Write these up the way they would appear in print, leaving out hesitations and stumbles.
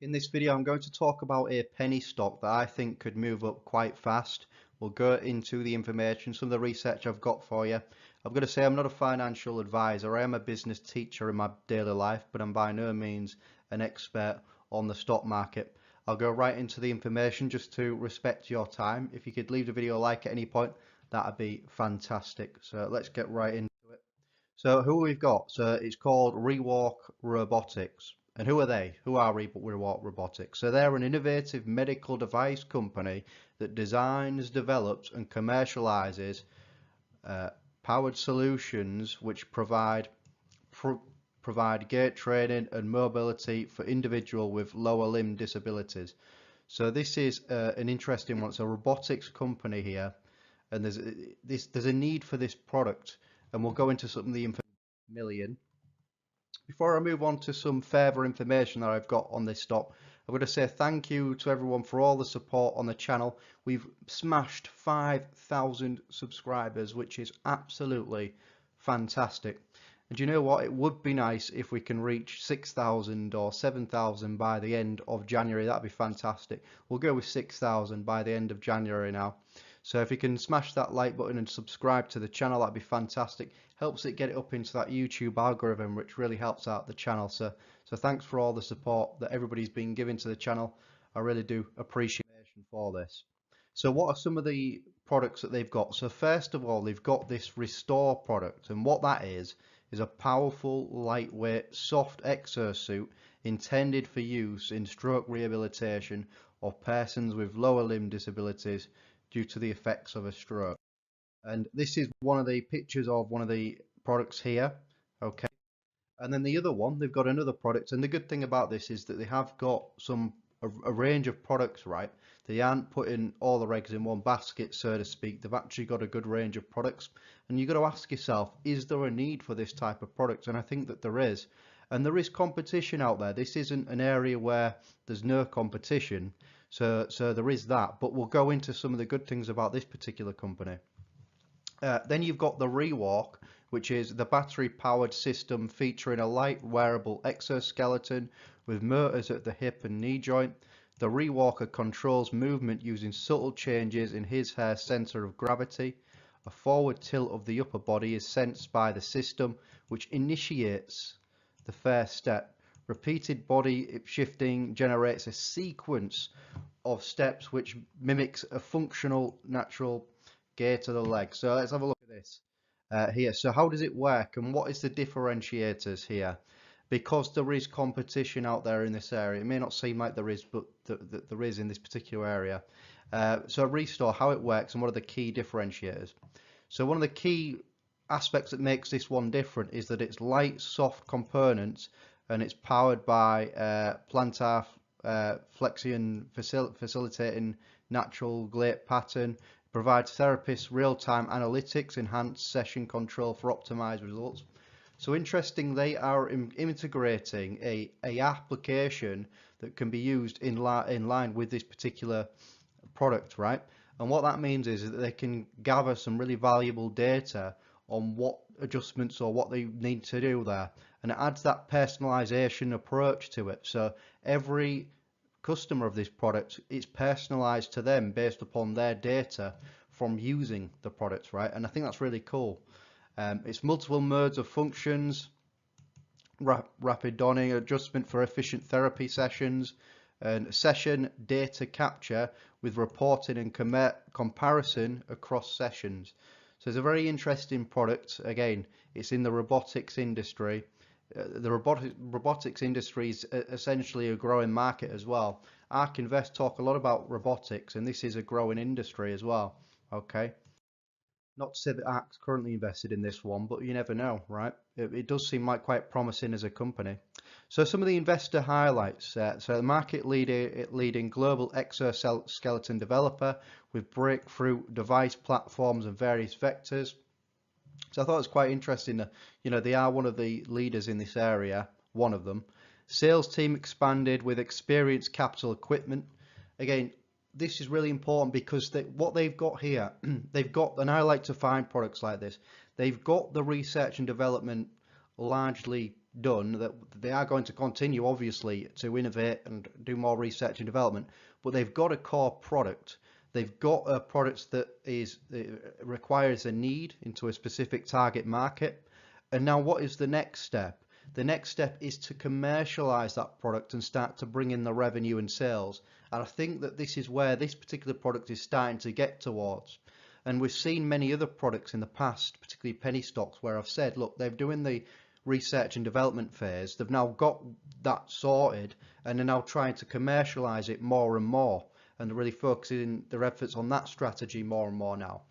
In this video, I'm going to talk about a penny stock that I think could move up quite fast. We'll go into the information, some of the research I've got for you. I'm going to say I'm not a financial advisor. I am a business teacher in my daily life, but I'm by no means an expert on the stock market. I'll go right into the information just to respect your time. If you could leave the video a like at any point, that'd be fantastic. So let's get right into it. So who we've got? So it's called Rewalk Robotics. And who are they? Who are Rewalk Robotics? So they're an innovative medical device company that designs, develops, and commercializes powered solutions which provide gait training and mobility for individuals with lower limb disabilities. So this is an interesting one. It's a robotics company here, and there's a need for this product, and we'll go into some of the information. Before I move on to some further information that I've got on this stock, I'm going to say thank you to everyone for all the support on the channel. We've smashed 5,000 subscribers, which is absolutely fantastic. And you know what? It would be nice if we can reach 6,000 or 7,000 by the end of January. That'd be fantastic. We'll go with 6,000 by the end of January now. So if you can smash that like button and subscribe to the channel, that'd be fantastic. Helps it get it up into that YouTube algorithm, which really helps out the channel. So thanks for all the support that everybody's been giving to the channel. I really do appreciate it for this. So what are some of the products that they've got? So first of all, they've got this Restore product, and what that is a powerful, lightweight, soft exosuit intended for use in stroke rehabilitation of persons with lower limb disabilities due to the effects of a stroke. And this is one of the pictures of one of the products here. Okay. And then the other one, they've got another product. And the good thing about this is that they have got a range of products, right? They aren't putting all the eggs in one basket, so to speak. They've actually got a good range of products. And you've got to ask yourself, is there a need for this type of product? And I think that there is. And there is competition out there. This isn't an area where there's no competition. So there is that. But we'll go into some of the good things about this particular company. Then you've got the Rewalk, which is the battery-powered system featuring a light wearable exoskeleton with motors at the hip and knee joint. The Rewalker controls movement using subtle changes in his hair's center of gravity. A forward tilt of the upper body is sensed by the system, which initiates the first step. Repeated body shifting generates a sequence of steps which mimics a functional natural gait of the leg. So let's have a look at this here. So how does it work, and what is the differentiators here? Because there is competition out there in this area. It may not seem like there is, but there is in this particular area. So Restore, how it works and what are the key differentiators. So one of the key aspects that makes this one different is that it's light, soft components, and it's powered by plantar flexion facilitating natural gait pattern. Provides therapists real-time analytics, enhanced session control for optimized results. So interesting, they are integrating a application that can be used in line with this particular product, right? And what that means is that they can gather some really valuable data on what adjustments or what they need to do there, and it adds that personalization approach to it. So every customer of this product, it's personalized to them based upon their data from using the product, right? And I think that's really cool. It's multiple modes of functions, rapid donning, adjustment for efficient therapy sessions, and session data capture with reporting and comparison across sessions. So it's a very interesting product. Again, it's in the robotics industry. The robotics industry is essentially a growing market as well. ARK Invest talk a lot about robotics, and this is a growing industry as well. Okay. Not to say that ARK's currently invested in this one, but you never know, right? It does seem like quite promising as a company. So some of the investor highlights. So the market leading global exoskeleton developer with breakthrough device platforms and various vectors. So I thought it was quite interesting that, you know, they are one of the leaders in this area, one of them. Sales team expanded with experienced capital equipment. Again, this is really important because what they've got here, they've got, and I like to find products like this, they've got the research and development largely done, that they are going to continue, obviously, to innovate and do more research and development, but they've got a core product. They've got a product that requires a need into a specific target market. And now what is the next step? The next step is to commercialize that product and start to bring in the revenue and sales. And I think that this is where this particular product is starting to get towards. And we've seen many other products in the past, particularly penny stocks, where I've said, look, they're doing the research and development phase. They've now got that sorted and they're now trying to commercialize it more and more. And they're really focusing their efforts on that strategy more and more now.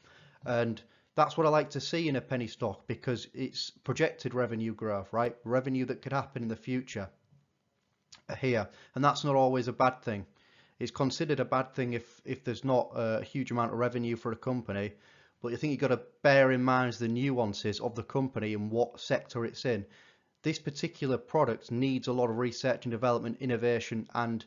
And that's what I like to see in a penny stock, because it's projected revenue growth, right? Revenue that could happen in the future here. And that's not always a bad thing. It's considered a bad thing if there's not a huge amount of revenue for a company. But I think you've got to bear in mind the nuances of the company and what sector it's in. This particular product needs a lot of research and development, innovation, and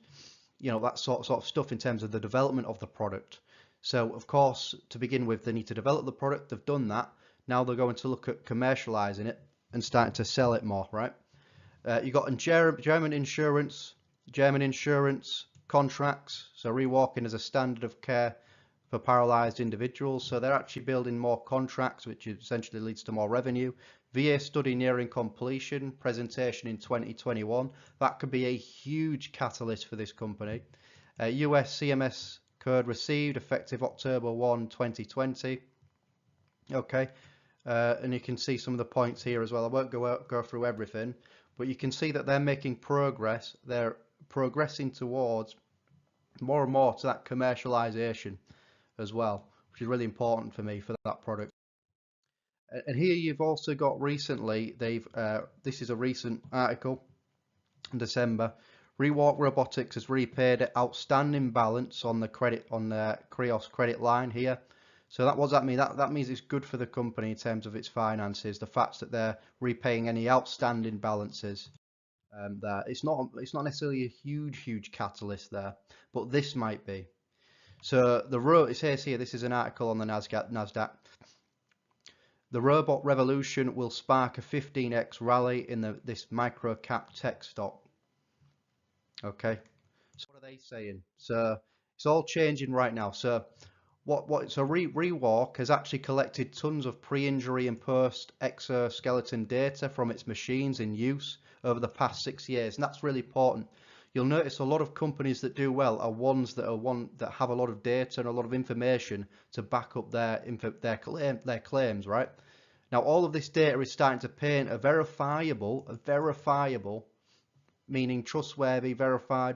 that sort of stuff in terms of the development of the product. So of course, to begin with, they need to develop the product. They've done that. Now they're going to look at commercializing it and starting to sell it more, right? You've got German insurance contracts. So rewalking as a standard of care for paralyzed individuals. So they're actually building more contracts, which essentially leads to more revenue. VA study nearing completion, presentation in 2021. That could be a huge catalyst for this company. US CMS code received effective October 1, 2020. Okay, and you can see some of the points here as well. I won't go through everything, but you can see that they're making progress. They're progressing towards more and more to that commercialization as well, which is really important for me for that product. And here you've also got recently, this is a recent article in December. Rewalk Robotics has repaid outstanding balance on the Kreos credit line here. So what does that mean? That means it's good for the company in terms of its finances. The fact that they're repaying any outstanding balances there. It's not necessarily a huge catalyst there, but this might be. So it says here, this is an article on the Nasdaq. The robot revolution will spark a 15x rally in this micro cap tech stock. Okay, so what are they saying? So it's all changing right now. So Rewalk has actually collected tons of pre-injury and post-exoskeleton data from its machines in use over the past 6 years, and that's really important. You'll notice a lot of companies that do well are ones that have a lot of data and a lot of information to back up their claims, right? Now all of this data is starting to paint a verifiable, meaning trustworthy, verified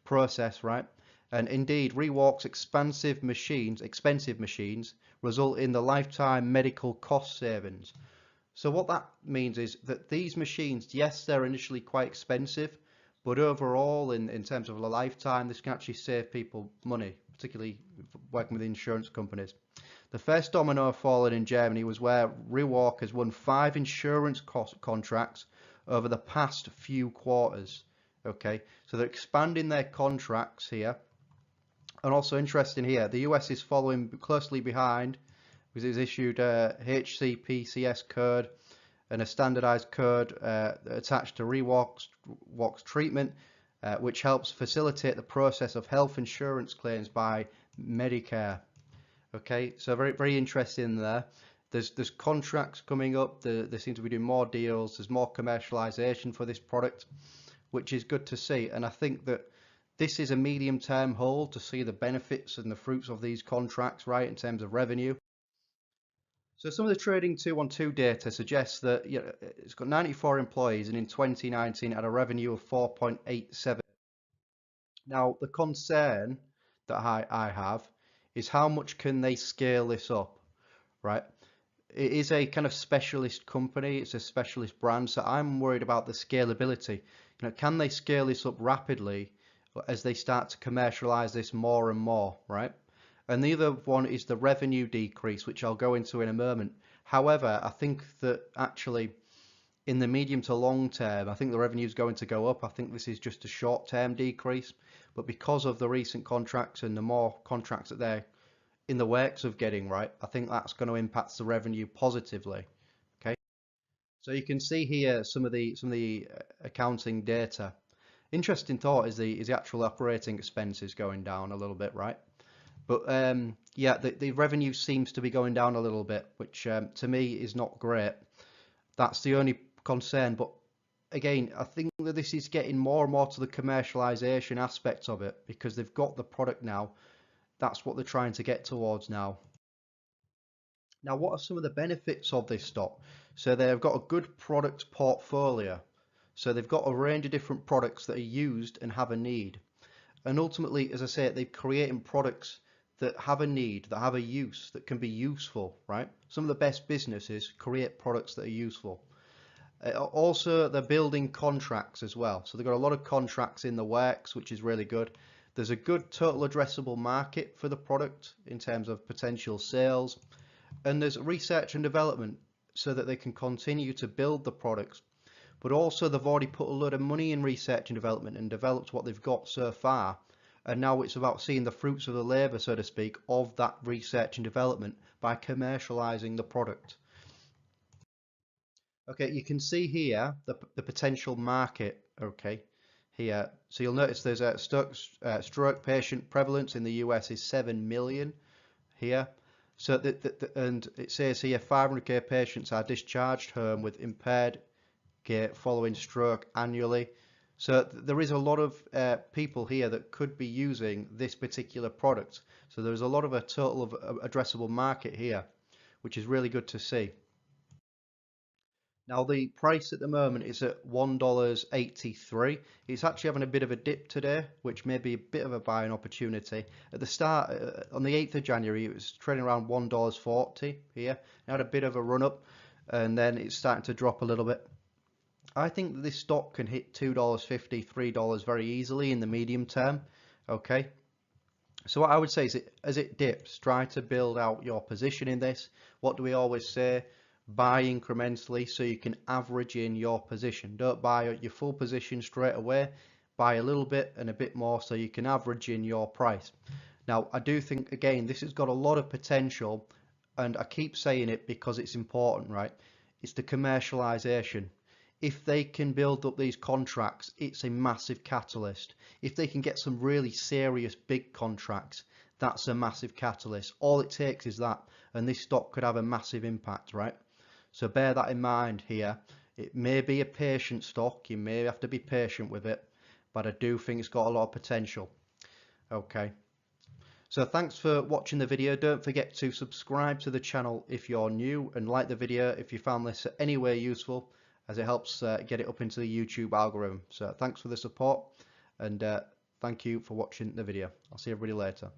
process, right? And indeed, Rewalk's expensive machines result in the lifetime medical cost savings. So what that means is that these machines, yes, they're initially quite expensive, but overall, in terms of a lifetime, this can actually save people money, particularly working with insurance companies. The first domino fallen in Germany was where Rewalk has won 5 insurance contracts over the past few quarters. Okay, so they're expanding their contracts here. And also interesting here, the US is following closely behind because it's issued a HCPCS code and a standardized code attached to Rewalk's treatment, which helps facilitate the process of health insurance claims by Medicare. Okay, so very interesting there. There's contracts coming up. They seem to be doing more deals. There's more commercialization for this product, which is good to see. And I think that this is a medium-term hold to see the benefits and the fruits of these contracts, right, in terms of revenue. So some of the trading 212 data suggests that it's got 94 employees and in 2019 had a revenue of 4.87. Now the concern that I have is how much can they scale this up, right? It is a kind of specialist company, it's a specialist brand, so I'm worried about the scalability. Can they scale this up rapidly as they start to commercialize this more and more, right? And the other one is the revenue decrease, which I'll go into in a moment. However, I think that actually in the medium to long term, I think the revenue is going to go up. I think this is just a short-term decrease, but because of the recent contracts and the more contracts that they're in the works of getting, right, I think that's going to impact the revenue positively. Okay, So you can see here some of the accounting data. Interesting thought is the actual operating expenses going down a little bit, right? But yeah, the revenue seems to be going down a little bit, which to me is not great. That's the only concern. But again, I think that this is getting more and more to the commercialization aspect of it because they've got the product now. That's what they're trying to get towards now. Now, what are some of the benefits of this stock? So they've got a good product portfolio. So they've got a range of different products that are used and have a need. And ultimately, as I say, they're creating products that have a need, that have a use, that can be useful, right? Some of the best businesses create products that are useful. Also, they're building contracts as well. So they've got a lot of contracts in the works, which is really good. There's a good total addressable market for the product in terms of potential sales. And there's research and development so that they can continue to build the products. But also they've already put a lot of money in research and development and developed what they've got so far. And now it's about seeing the fruits of the labour, so to speak, of that research and development by commercialising the product. Okay, you can see here the potential market, okay, here. So you'll notice there's a stroke patient prevalence in the US is 7 million here. So and it says here 500k patients are discharged home with impaired gait following stroke annually. So there is a lot of people here that could be using this particular product. So there's a lot of a total of addressable market here, which is really good to see. Now the price at the moment is at $1.83. It's actually having a bit of a dip today, which may be a bit of a buying opportunity. At the start, on the 8th of January, it was trading around $1.40 here. It had a bit of a run up, and then it's starting to drop a little bit. I think that this stock can hit $2.50, $3 very easily in the medium term. Okay. So what I would say is, as it dips, try to build out your position in this. What do we always say? Buy incrementally so you can average in your position. Don't buy your full position straight away. Buy a little bit and a bit more so you can average in your price. Now, I do think, again, this has got a lot of potential, and I keep saying it because it's important, right? It's the commercialization. If they can build up these contracts, it's a massive catalyst. If they can get some really serious big contracts, that's a massive catalyst. All it takes is that, and this stock could have a massive impact, right? So bear that in mind here. It may be a patient stock, you may have to be patient with it, but I do think it's got a lot of potential. Okay. So thanks for watching the video. Don't forget to subscribe to the channel if you're new, and like the video if you found this any way useful, as it helps get it up into the YouTube algorithm. So thanks for the support, and thank you for watching the video. I'll see everybody later.